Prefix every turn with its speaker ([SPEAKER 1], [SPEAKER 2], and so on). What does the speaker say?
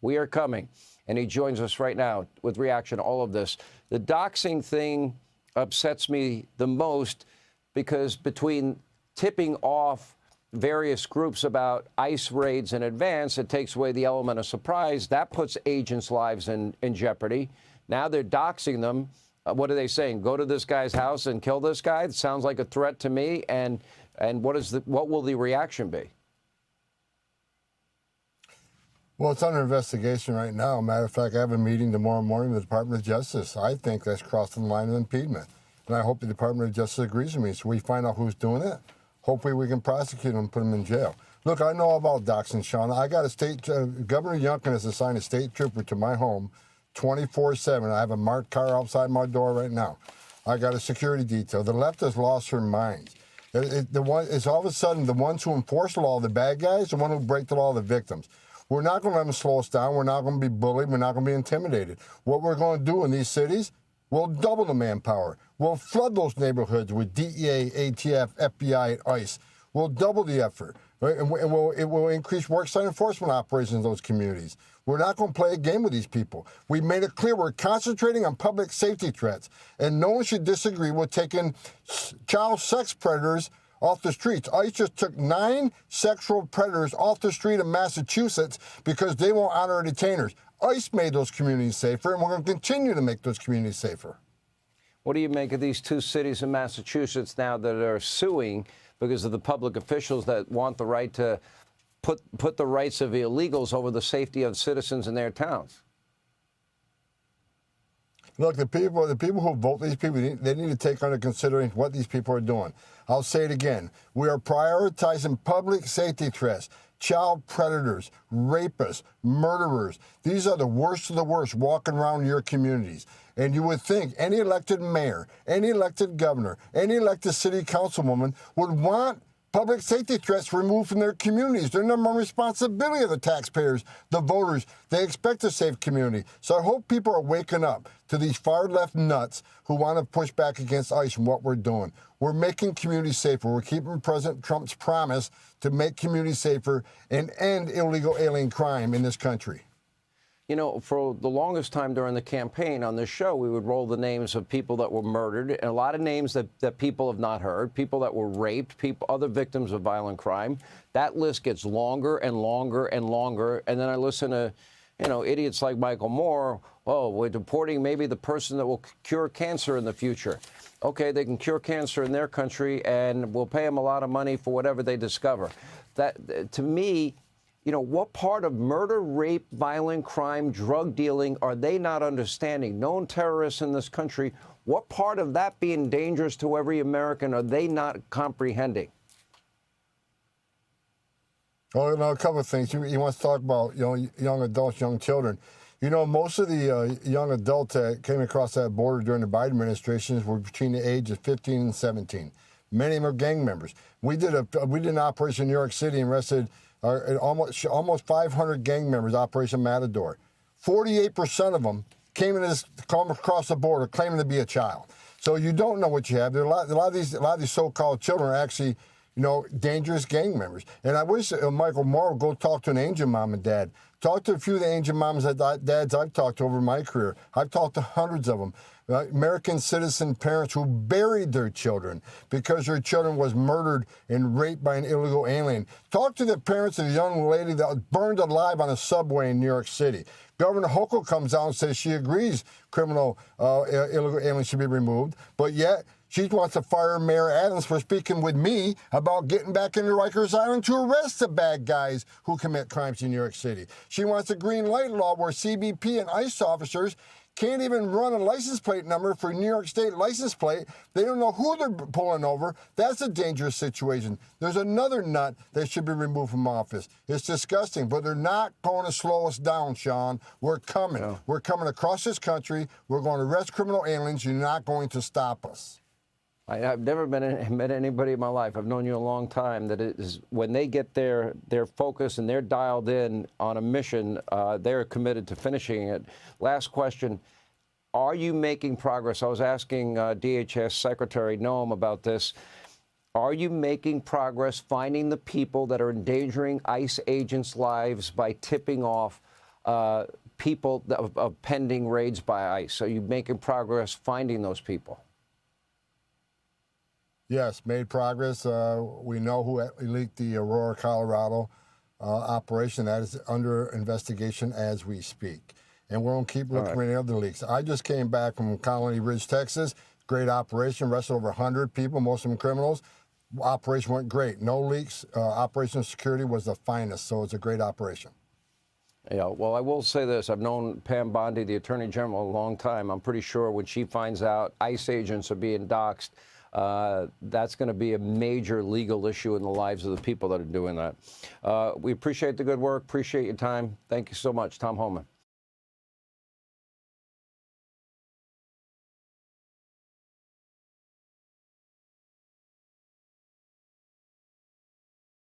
[SPEAKER 1] We are coming. And he joins us right now with reaction to all of this. The doxing thing upsets me the most because between tipping off various groups about ICE raids in advance, it takes away the element of surprise. That puts agents' lives in jeopardy. Now they're doxing them. What are they saying? Go to this guy's house and kill this guy? It sounds like a threat to me. And what will the reaction be?
[SPEAKER 2] Well, it's under investigation right now. Matter of fact, I have a meeting tomorrow morning with the Department of Justice. I think that's crossing the line of impediment. And I hope the Department of Justice agrees with me so we find out who's doing it. Hopefully we can prosecute them and put them in jail. Look, I know about doxing, Sean. I got a state, Governor Youngkin has assigned a state trooper to my home 24/7. I have a marked car outside my door right now. I got a security detail. The left has lost their minds. It's all of a sudden the ones who enforce the law, the bad guys, the ones who break the law, the victims. We're not going to let them slow us down. We're not going to be bullied. We're not going to be intimidated. What we're going to do in these cities, we'll double the manpower. We'll flood those neighborhoods with DEA, ATF, FBI, and ICE. We'll double the effort. Right? And it will increase worksite enforcement operations in those communities. We're not going to play a game with these people. We made it clear we're concentrating on public safety threats, and no one should disagree with taking child sex predators off the streets. ICE just took 9 sexual predators off the street in Massachusetts because they won't honor detainers. ICE made those communities safer, and we're going to continue to make those communities safer.
[SPEAKER 1] What do you make of these 2 cities in Massachusetts now that are suing because of the public officials that want the right to put the rights of illegals over the safety of citizens in their towns?
[SPEAKER 2] Look, the people who vote these people, they need to take under consideration what these people are doing. I'll say it again. We are prioritizing public safety threats, child predators, rapists, murderers. These are the worst of the worst walking around your communities. And you would think any elected mayor, any elected governor, any elected city councilwoman would want public safety threats removed from their communities. They're number one responsibility of the taxpayers, the voters. They expect a safe community. So I hope people are waking up to these far-left nuts who want to push back against ICE and what we're doing. We're making communities safer. We're keeping President Trump's promise to make communities safer and end illegal alien crime in this country.
[SPEAKER 1] You know, for the longest time during the campaign on this show, we would roll the names of people that were murdered and a lot of names that people have not heard, people that were raped, other victims of violent crime. That list gets longer and longer and longer. And then I listen to, idiots like Michael Moore. Oh, we're deporting maybe the person that will cure cancer in the future. Okay, they can cure cancer in their country and we'll pay them a lot of money for whatever they discover. That, to me, what part of murder, rape, violent crime, drug dealing are they not understanding? Known terrorists in this country, what part of that being dangerous to every American are they not comprehending?
[SPEAKER 2] Well, a couple of things. You want to talk about young adults, young children. Most of the young adults that came across that border during the Biden administration were between the age of 15 and 17. Many of them are gang members. We did an operation in New York City and arrested almost 500 gang members, Operation Matador. 48% of them came across the border claiming to be a child. So you don't know what you have. There are a lot of these so-called children are actually, dangerous gang members. And I wish Michael Moore would go talk to an angel mom and dad. Talk to a few of the angel moms and dads I've talked to over my career. I've talked to hundreds of them. American citizen parents who buried their children because their children was murdered and raped by an illegal alien. Talk to the parents of the young lady that was burned alive on a subway in New York City. Governor Hochul comes out and says she agrees illegal aliens should be removed, but yet she wants to fire Mayor Adams for speaking with me about getting back into Rikers Island to arrest the bad guys who commit crimes in New York City. She wants a green light law where CBP and ICE officers can't even run a license plate number for New York State license plate. They don't know who they're pulling over. That's a dangerous situation. There's another nut that should be removed from office. It's disgusting, but they're not going to slow us down, Sean. We're coming. Yeah. We're coming across this country. We're going to arrest criminal aliens. You're not going to stop us.
[SPEAKER 1] I've never met anybody in my life. I've known you a long time that is when they get their focus and they're dialed in on a mission, they're committed to finishing it. Last question. Are you making progress? I was asking DHS Secretary Noam about this. Are you making progress finding the people that are endangering ICE agents' lives by tipping off people of pending raids by ICE? Are you making progress finding those people?
[SPEAKER 2] Yes, made progress. We know who leaked the Aurora, Colorado operation. That is under investigation as we speak. And we're going to keep looking for any other leaks. I just came back from Colony Ridge, Texas. Great operation, arrested over 100 people, most of them criminals. Operation went great. No leaks. Operational security was the finest, so it's a great operation.
[SPEAKER 1] Yeah, well, I will say this. I've known Pam Bondi, the Attorney General, a long time. I'm pretty sure when she finds out ICE agents are being doxxed, that's going to be a major legal issue in the lives of the people that are doing that. We appreciate the good work, appreciate your time. Thank you so much, Tom Homan.